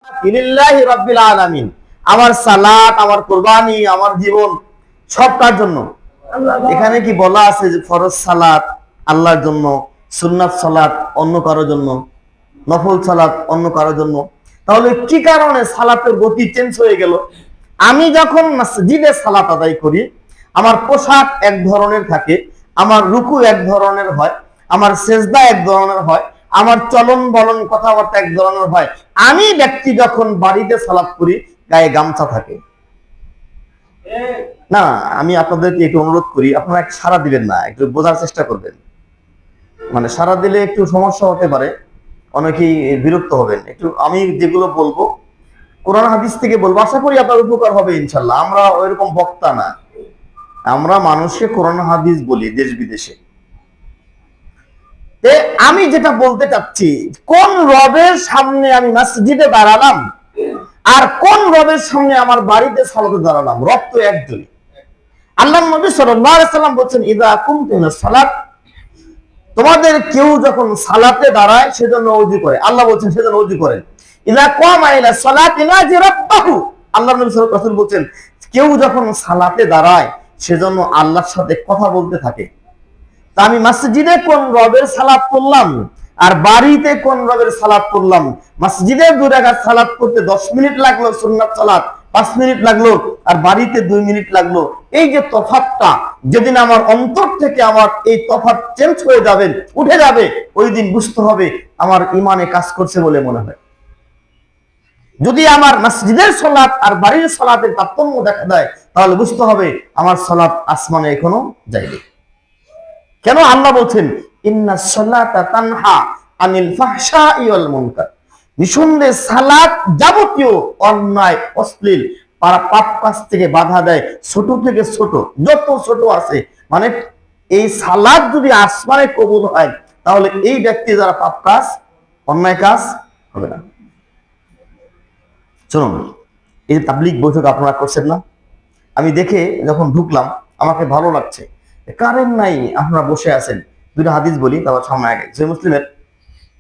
লিল্লাহি রাব্বিল আলামিন। আমার সালাত, আমার কুরবানি, আমার জীবন সব কার জন্য? এখানে কি বলা আছে যে ফরজ সালাত আল্লাহর জন্য, সুন্নাত সালাত অন্য কারোর জন্য, নফল সালাত অন্য কারোর জন্য? তাহলে কি কারণে সালাতের গতি চেঞ্জ হয়ে গেল? আমি যখন মসজিদে সালাত আদায় করি, আমার পোশাক এক ধরনের থাকে, আমার রুকু এক ধরনের হয়, আমার সেজদা এক ধরনের হয়, আমার চলন বলন কথাবার্তা এক ধরনের হয়। আমি ব্যক্তি যখন বাড়িতে সালাত করি, গায়ে গামছা থাকে না। আমি আপনাদেরকে একটু অনুরোধ করি, আপনারা সারা দিবেন না, একটু বোঝার চেষ্টা করবেন। মানে সারা দিলে একটু সমস্যা হতে পারে, অনেকেই বিরক্ত হবেন। একটু আমি যেগুলো বলবো কোরআন হাদিস থেকে বলবো, আশা করি আপনার উপকার হবে ইনশাল্লাহ। আমরা ওইরকম বক্তা না, আমরা মানুষকে কোরআন হাদিস বলি দেশ বিদেশে। আমি যেটা বলতে চাচ্ছি, কোন রবের সামনে আমি মসজিদে দাঁড়ালাম আর কোন রবের সামনে আমার বাড়িতে সালাতে দাঁড়ালাম, রব তো একজনই। আল্লাহর নবী সাল্লাল্লাহু আলাইহি সাল্লাম বলেছেন, ইযা কুমতুম সালাত, তোমাদের কেউ যখন সালাতে দাঁড়ায় সেজন্য ওযু করে। আল্লাহ বলেছেন সেজন্য ওযু করেন। ইযা কামা ইলা সালাতি নাজি রাব্বাহু, আল্লাহর নবী সাল্লাল্লাহু আলাইহি ওয়াসাল্লাম বলেছেন কেউ যখন সালাতে দাঁড়ায় সেজন্য আল্লাহর সাথে কথা বলতে থাকে। তা আমি মসজিদে কোন রবের সালাত পড়লাম আর বাড়িতে কোন রবের সালাত পড়লাম, মসজিদে 2 রাকাত সালাত করতে 10 মিনিট লাগলো, সুন্নাত সালাত 5 মিনিট লাগলো, আর বাড়িতে 2 মিনিট লাগলো। এই যে তফাৎটা, যেদিন আমার অন্তর থেকে আমার এই তফাৎ চেঞ্জ হয়ে যাবে, উঠে যাবে, ওই দিন বুঝতে হবে আমার ইমানে কাজ করছে বলে মনে হয়। যদি আমার মসজিদের সালাত আর বাড়ির সালাতের তারতম্য দেখা দেয়, তাহলে বুঝতে হবে আমার সালাত আসমানে এখনো যায়নি। কেন? আল্লাহ বলছেন ইন্নাস সালাতা তানহা আনিল ফাহশাই ওয়াল মুনকার, নিঃসন্দেহে সালাত যাবতীয় অন্যায়, অশ্লীল, পাপ কাজ থেকে বাধা দেয়, ছোট থেকে ছোট যত ছোট আছে। মানে এই সালাত যদি আসমানে কবুল হয়, তাহলে এই ব্যক্তি যারা পাপ কাজ, অন্যায় কাজ হবে না। শুনুন, এই যে তাবলীগ বৈঠক আপনারা করছেন না, আমি দেখে যখন ঢুকলাম আমাকে ভালো লাগছে। কারেন্ট নাই, আপনারা বসে আছেন। 2টা হাদিস বলি, তারপর সামনে আগে সহিহ মুসলিমের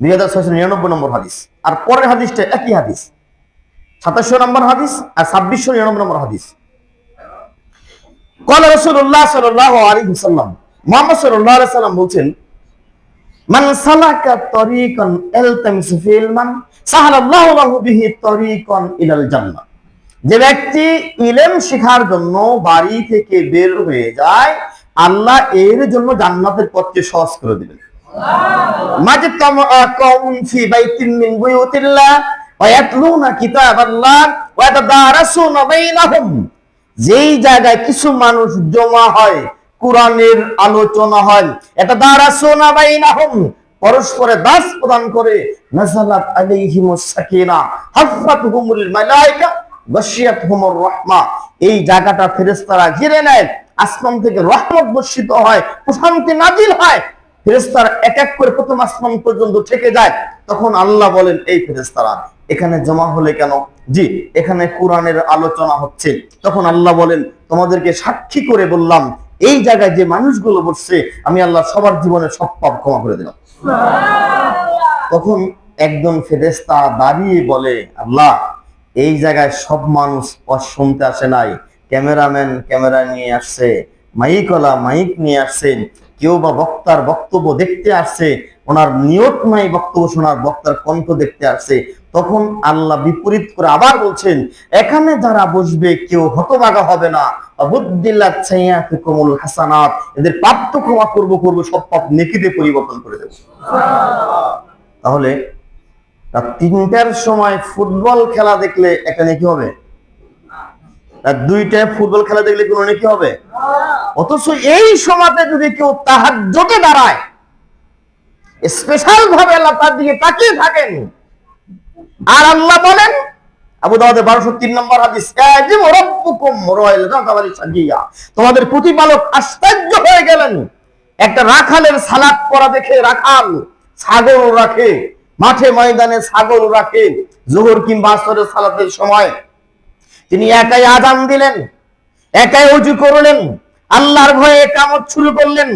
2699 নম্বর হাদিস, আর পরের হাদিসটা একই হাদিস, 2700 নম্বর হাদিস আর 2699 নম্বর হাদিস। ক্বালা রাসূলুল্লাহ সাল্লাল্লাহু আলাইহি ওয়াসাল্লাম, মুহাম্মদ সাল্লাল্লাহু আলাইহি ওয়াসাল্লাম বলেন, মান সালাকা তরিকান ইলতামিসু ফিহি ইলমান সাহালাল্লাহু লাহু বিহি তরিকান ইলাল জান্নাহ, যে ব্যক্তি ইলম শেখার জন্য বাড়ি থেকে বের হয়ে যায়, আল্লাহ এর জন্য জান্নাতের পথকে সহজ করে দিবেন। মাজতামা কওমুন ফি বাইতিন মিন বুয়ুতিল্লাহ ওয়া ইয়াতলুনা কিতাবাল্লাহ ওয়া ইয়াতাদারাসুনা বাইনাহুম, যেই জায়গায় কিছু মানুষ জমা হয়, কোরআনের আলোচনা হয়, ইয়াতাদারাসুনা বাইনাহুম, পরস্পরে দাস প্রদান করে, নাযালাত আলাইহিমুস সাকিনা হাফাতহুমুল মালায়েকা গাশিয়াতহুমুর রাহমা, এই জায়গাটা ফেরেশতারা ঘিরে নেয়, আসমান থেকে রহমত বর্ষিত হয়, প্রশান্তি নাজিল হয়, ফেরেশতারা এক এক করে প্রথম আসমান পর্যন্ত থেকে যায়। তখন আল্লাহ বলেন, এই ফেরেশতারা এখানে জমা হলে কেন? জি, এখানে কোরআনের আলোচনা হচ্ছে। তখন আল্লাহ বলেন, তোমাদেরকে সাক্ষী করে বললাম, এই জায়গায় যে মানুষগুলো বসছে, আমি আল্লাহ সবার জীবনে সব পাপ ক্ষমা করে দিলাম। তখন একজন ফেরেশতা দাঁড়িয়ে বলে, আল্লাহ, এই জায়গায় সব মানুষ শুনতে আসে নাই, ক্যামেরাম্যান ক্যামেরা নিয়ে আসছে, মাইকওয়ালা মাইক নিয়ে আসছেন, কেউ বা বক্তার বক্তব্য দেখতে আসছে, ওনার নিয়ত নাই বক্তব্য শোনার, বক্তার কণ্ঠ দেখতে আসছে। তখন আল্লাহ বিপরীত করে আবার বলছেন, এখানে যারা বসবে কেউ হতভাগা হবে না, বুদ্দিল্লাহ সাইয়াতুকুমুল হাসানাত, এদের পাপ তো ক্ষমা করব, সব পাপ নেকিতে পরিবর্তন করে দেব। তাহলে রাত 3টার সময় ফুটবল খেলা দেখলে একটা নেকি হবে? রাত 2টায় ফুটবল খেলা দেখলে কোনো নেকি হবে? অথচ এই সময়তে যদি কেউ তাহাজ্জুদে দাঁড়ায়, স্পেশাল ভাবে আল্লাহ তার দিকে তাকিয়ে থাকেন, আর আল্লাহ বলেন, আবু দাউদে 1203 নম্বর হাদিস, আযিমু রাব্বুকুম রাইল গাদাবারি সাজিয়া, তোমাদের প্রতিপালক আশ্চর্য হয়ে গেলেন। একটা রাখালের সালাত পড়া দেখে, রাখাল ছাগল রাখে, মাঠে ময়দানে ছাগল রাখে, যোহর কিংবা আসরের সালাতের সময় তিনি একাই আযান দিলেন, একাই ওযু করলেন, আল্লাহর ভয়ে ইকামত শুরু করলেন।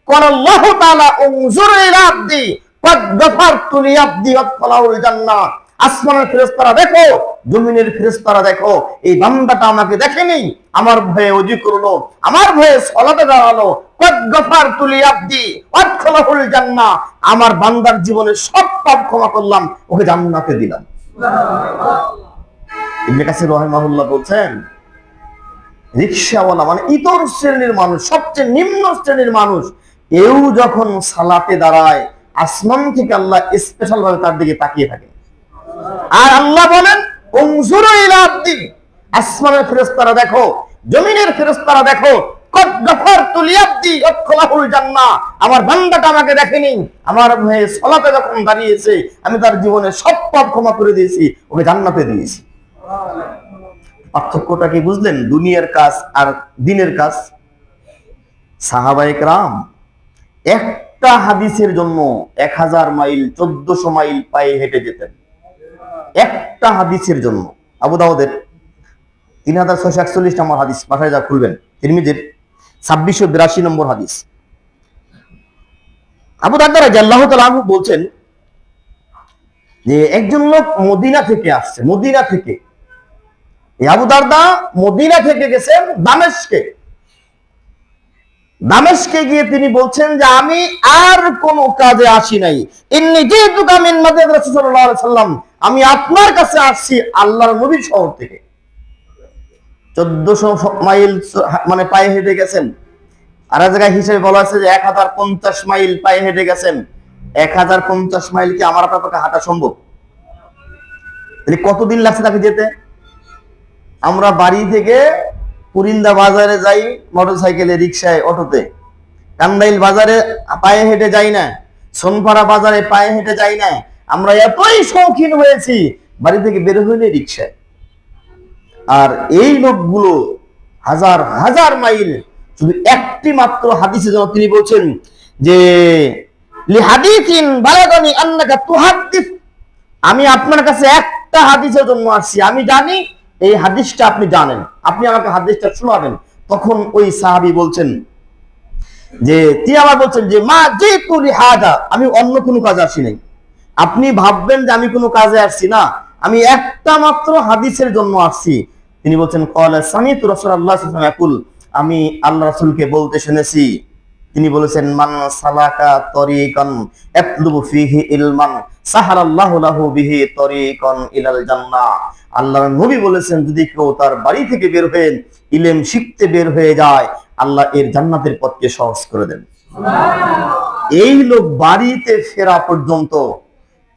ক্বালাল্লাহু তাআলা উনজুর ইলা আবদি ক্বাদ গাফারতু লিআবদি ওয়াদখালাউল জান্নাহ, আসমানের ফেরেশতারা দেখো, জমিনের ফেরেশতারা দেখো, এই বান্দাটা আমাকে দেখেনি, আমার ভয়ে ওযু করলো, আমার ভয়ে সালাতে দাঁড়ালো, কদ গফারতু লি আবদি ওয়াদখালাহুল জান্নাহ, আমার বান্দার জীবনের সব পাপ ক্ষমা করলাম, ওকে জান্নাতে দিলাম। ইবনে কাসির রাহিমাহুল্লাহ বলছেন, রিকশাওয়ালা মানে ইতর শ্রেণীর মানুষ, সবচেয়ে নিম্ন শ্রেণীর মানুষ, এও যখন সালাতে দাঁড়ায়, আসমান থেকে আল্লাহ স্পেশাল ভাবে তার দিকে তাকিয়ে থাকে। আর আল্লাহ বলেন, উনজুরু ইলা আবদি, আসমানের ফেরেশতারা দেখো, জমিনের ফেরেশতারা দেখো, কদ গফারতু লি আবদি ওয়াদখালাহুল জান্নাহ, আমার বান্দাটা আমাকে দেখেনি, আমার হয়ে সালাতে যখন দাঁড়িয়েছে, আমি তার জীবনের সব পাপ ক্ষমা করে দিয়েছি, ওকে জান্নাতে দিয়েছি। পার্থক্যটা কি বুঝলেন? দুনিয়ার কাজ আর দিনের কাজ। সাহাবায়ে কেরাম একটা হাদিসের জন্য 1000 মাইল 1400 মাইল পায়ে হেঁটে যেতেন, একটা হাদিসের জন্য। আবু দাউদের 3641 নম্বর হাদিস, বাসায় যা খুলবেন, তিরমিজির 2682 নম্বর হাদিস। আবু দারদা রাদিয়াল্লাহু তাআলা আনহু বলছেন যে একজন লোক মদিনা থেকে আসছে, মদিনা থেকে, আবু দারদা মদিনা থেকে গেছেন দামেস্কে। দামেস্কে গিয়ে তিনি বলছেন যে আমি আর কোন কাজে আসি নাই, ইন্নী জিতুকা মিন মাদীনাতি রাসূলুল্লাহ সাল্লাল্লাহু আলাইহি ওয়াসাল্লাম, আমি আপনার কাছে আসছি আল্লাহর নবীর শহর থেকে। 1400 মাইল মানে পায়ে হেঁটে গেছেন। আর এক জায়গায় হিসেবে বলা আছে যে 1050 মাইল পায়ে হেঁটে গেছেন। 1050 মাইল কি আমার আপনার পক্ষে হাঁটা সম্ভব? তাহলে কতদিন লাগছে তাকে যেতে? আমরা বাড়ি থেকে পুরিন্দা বাজারে যাই মোটরসাইকেলে, রিক্সায়, অটোতে। কান্দাইল বাজারে পায়ে হেঁটে যাই না, সোনপাড়া বাজারে পায়ে হেঁটে যাই না। আমরা এতই শৌখিন হয়েছি, বাড়ি থেকে বের হইলে রিক্সায়। আর এই লোকগুলো হাজার হাজার মাইল শুধু একটি মাত্র হাদিসের জন্য। তিনি বলছেন যে লিহাদিসিন বালাগানি আন্নাকা তুহাদ্দিস, আমি আপনার কাছে একটা হাদিসের জন্য আসছি, আমি জানি এই হাদিসটা আপনি জানেন, আপনি আমাকে হাদিসটা শোনাবেন। তখন ওই সাহাবী বলছেন যে, তিনি আবার বলছেন যে মা জিতু লিহাদা, আমি অন্য কোনো কাজে আসি নাই। আপনি ভাববেন যে আমি কোনো কাজে আসছি না, আমি একটা মাত্র হাদিসের জন্য আসছি। তিনি বলছেন ক্বালা সামিতু রাসূলুল্লাহ সাল্লাল্লাহু আলাইহি ওয়াসাল্লাম, আমি আল্লাহ রাসূলকে বলতে শুনেছি, তিনি বলেছেন মান সালাকা তরিকান ইয়াতলুবু ফিহি ইলমান সাহারাল্লাহু লাহু বিহি তরিকান ইলাল জান্নাহ। আল্লাহর নবী বলেছেন, যদি কেউ তার বাড়ি থেকে বের হয়ে ইলম শিখতে বের হয়ে যায়, আল্লাহ এর জান্নাতের পথকে সহজ করে দেন। এই লোক বাড়িতে ফেরা পর্যন্ত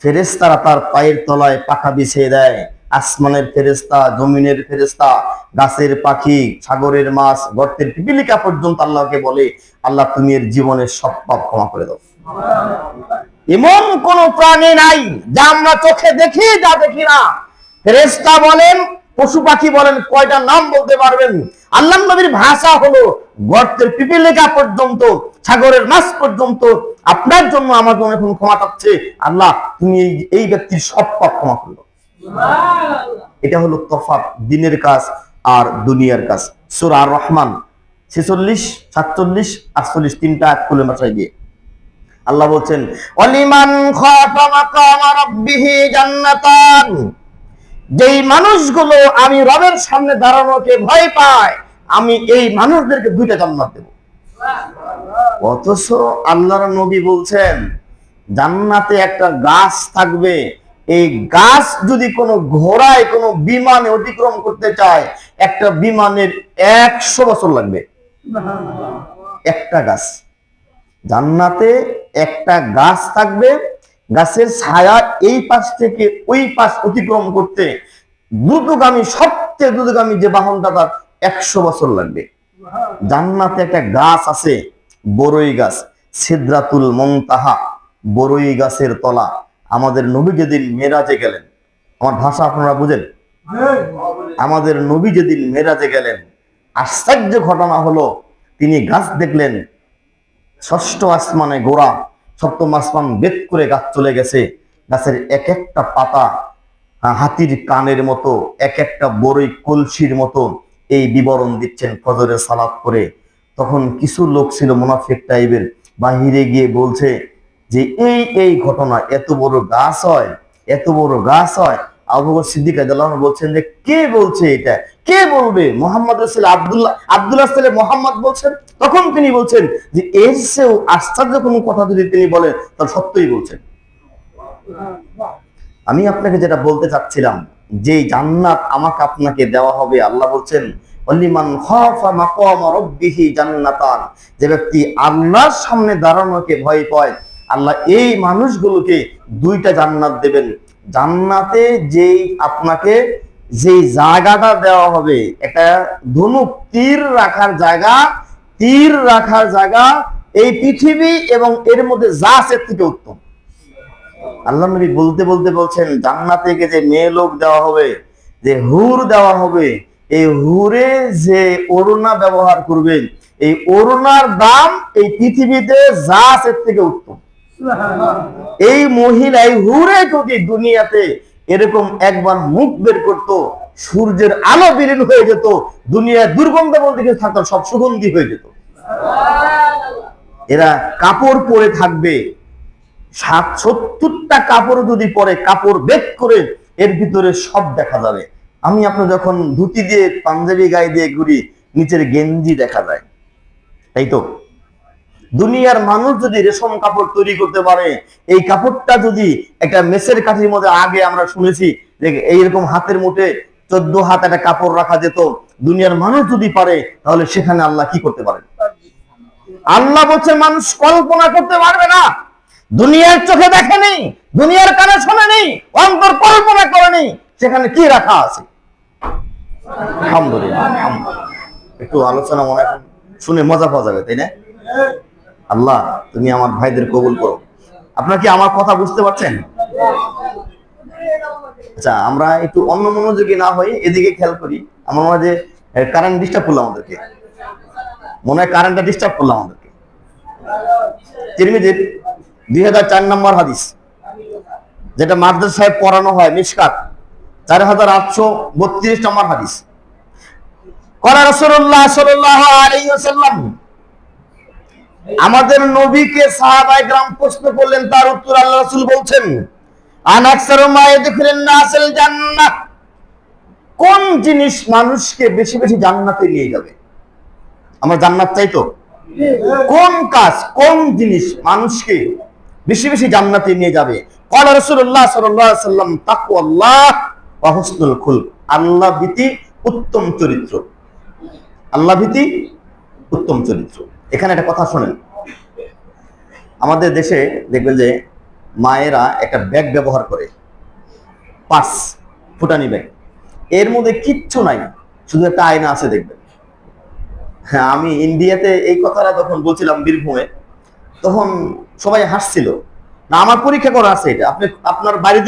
ফেরেশতারা তার পায়ের তলায় পাখা বিছিয়ে দেয়। আসমানের ফেরেশতা, জমিনের ফেরেশতা, গাছের পাখি, সাগরের মাছ, গর্তের পিপিলিকা পর্যন্ত আল্লাহকে বলে, আল্লাহ তুমি এর জীবনের সব পাপ ক্ষমা করে দাও। এমন কোন প্রাণী নাই যা আমরা চোখে দেখি, যা দেখি না। ফেরেশতা বলেন, পশু পাখি বলেন, কয়টা নাম বলতে পারবেন? আল্লাহর নবীর ভাষা হলো গর্তের পিপিলিকা পর্যন্ত, সাগরের মাছ পর্যন্ত আপনার জন্য আমার জন্য এখন ক্ষমা চাচ্ছে, আল্লাহ তুমি এই ব্যক্তির সব পাপ ক্ষমা করো। এটা হলো তফাৎ দিনের কাজ আর দুনিয়ার কাজ। সূরা আর রহমান 46, 47, 48 তিনটা আয়াত খুলে মাথায় দিয়ে আল্লাহ বলছেন, ওয়ালিমান খাফা মাকামা রাব্বিহি জান্নাতান, যেই মানুষগুলো আমি রবের সামনে দাঁড়ানোকে ভয় পায়, আমি এই মানুষদেরকে দুইটা জান্নাত দেব। অথচ আল্লাহর নবী বলছেন জান্নাতে একটা গাছ থাকবে, এই গাছ যদি কোনো ঘোড়ায় কোনো বিমানে অতিক্রম করতে চায়, একটা বিমানের 100 বছর লাগবে। একটা গাছ জান্নাতে, একটা গাছ থাকবে, গাছের ছায়া এই পাশ থেকে ওই পাশ অতিক্রম করতে দ্রুতগামী, সবচেয়ে দ্রুতগামী যে বাহনটা, তার 100 বছর লাগবে। জান্নাতে একটা গাছ আছে, বড়ই গাছ, সিদরাতুল মুনতাহা, বড়ই গাছের তলা। আমাদের নবী যেদিন মেরাজে গেলেন, আমার ভাষা আপনারা বুঝেন, আমাদের নবী যেদিন মেরাজে গেলেন, আশ্চর্য ঘটনা হলো তিনি গাছ দেখলেন, ষষ্ঠ আসমানে গোড়া, সপ্তম আসমান বেদ করে গাছ চলে গেছে। গাছের এক একটা পাতা হাতির কানের মতো, এক একটা বড়ই কলসির মতো। এই বিবরণ দিচ্ছেন ফজরের সালাত করে। তখন কিছু লোক ছিল মুনাফিক টাইপের, বাহিরে গিয়ে বলছে যে এই ঘটনা, এত বড় গাছ হয়, এত বড় গাছ হয়? আবু বকর সিদ্দিক রাদিয়াল্লাহু আনহু বলছেন যে কে বলছে এটা? কে বলবে? মুহাম্মদ রাসূল আব্দুল্লাহ ছেলে মুহাম্মদ বলছেন। তখন তিনি বলছেন যে এর চেয়েও আশ্চর্য কোনো কথা যদি তিনি বলেন তাহলে সত্যই বলছেন। আমি আপনাকে যেটা বলতে চাচ্ছিলাম, যে জান্নাত আমাকে আপনাকে দেওয়া হবে, আল্লাহ বলছেন ওয়ালিমান খাফা মাকাম রাব্বিহি জান্নাতান, যে ব্যক্তি আল্লাহর সামনে দাঁড়ানোকে ভয় পায়, আল্লাহ এই মানুষগুলোকে দুইটা জান্নাত দেবেন। জান্নাতে যেই আপনাকে যেই জায়গাটা দেওয়া হবে, একটা ধনুক তীর রাখার জায়গা, তীর রাখার জায়গা এই পৃথিবী এবং এর মধ্যে যা আছে এর থেকে উত্তম। আল্লাহ নবী বলতে বলতে বলছেন জান্নাতে যে মেয়ে লোক দেওয়া হবে, যে হুর দেওয়া হবে, এই হুরে যে ওড়না ব্যবহার করবে, এই ওড়নার দাম এই পৃথিবীতে যা আছে এর থেকে উত্তম। এই মহিলা এই হুরে যদি দুনিয়াতে এরকম একবার মুখ বের করত, সূর্যের আলো বিলীন হয়ে যেত, দুনিয়ায় দুর্গন্ধ বলতে কিছু থাকতো, সব সুগন্ধি হয়ে যেত। এরা কাপড় পরে থাকবে, 70টা কাপড় যদি পরে, কাপড় বেক করে এর ভিতরে সব দেখা যাবে। আমি আপনার যখন ধুতি দিয়ে পাঞ্জাবি গায়ে দিয়ে ঘুরি, নিচের গেঞ্জি দেখা যায়, তাই তো? দুনিয়ার মানুষ যদি রেশম কাপড় তৈরি করতে পারে, এই কাপড়টা যদি একটা মেসের কাঠির মধ্যে, আগে আমরা শুনেছি যে এইরকম হাতের মুঠে 14 হাত একটা কাপড় রাখা যেত, দুনিয়ার মানুষ যদি পারে তাহলে সেখানে আল্লাহ কি করতে পারে? আল্লাহ বলছে মানুষ কল্পনা করতে পারবে না। দুনিয়ার চোখে দেখেনি, দুনিয়ার কানে শোনেনি, অন্তর কল্পনা করেনি সেখানে কি রাখা আছে। আলহামদুলিল্লাহ, একটু আলোচনা মনে হয় শুনে মজা পাওয়া যাবে, তাই না? আল্লাহ তুমি আমার ভাইদের কবুল করো। আপনারা কি আমার কথা বুঝতে পারছেন? আচ্ছা, আমরা একটু অন্য মনোযোগী না হয়ে এদিকে খেয়াল করি। আমার মনে হয় যে কারেন্ট ডিস্টার্ব করলো আমাদেরকে, মনে হয় কারেন্টটা ডিস্টার্ব করলো আমাদেরকে। তিরমিজির 2004 নম্বর হাদিস, যেটা মাদ্রাসায় পড়ানো হয়, মিশকাত 4832 নম্বর হাদিস। ক্বালা রাসূলুল্লাহ সাল্লাল্লাহু আলাইহি ওয়াসাল্লাম, আমাদের নবীকে সাহাবায়ে কেরাম প্রশ্ন করলেন, তার উত্তর আল্লাহ রাসূল বলছেন আন আকসারু মা ইয়াদখুলুন নাসিল জান্নাহ, কোন জিনিস মানুষকে বেশি বেশি জান্নাতে নিয়ে যাবে? আমরা জান্নাত চাই তো, কোন কাজ, কোন জিনিস মানুষকে বেশি বেশি জান্নাতে নিয়ে যাবে? ক্বালা রাসূলুল্লাহ সাল্লাল্লাহু আলাইহি ওয়াসাল্লাম তাকওয়াল্লাহ ওয়া হুসনুল খুলক, আল্লাহ ভীতি, উত্তম চরিত্র। আল্লাহ ভীতি, উত্তম চরিত্র। এখানে একটা কথা শোনেন, আমাদের দেশে দেখবেন যে মায়েরা একটা ব্যাগ ব্যবহার করে, পার্স, ফুটানি ব্যাগ, এর মধ্যে কিচ্ছু নাই, শুধু একটা আয়না আছে দেখবেন। হ্যাঁ, আমি ইন্ডিয়াতে এই কথাটা যখন বলছিলাম বীরভূমে, তখন সবাই হাসছিল। না, আমার পরীক্ষা করা আছে এটা, আপনি আপনার বাড়িতে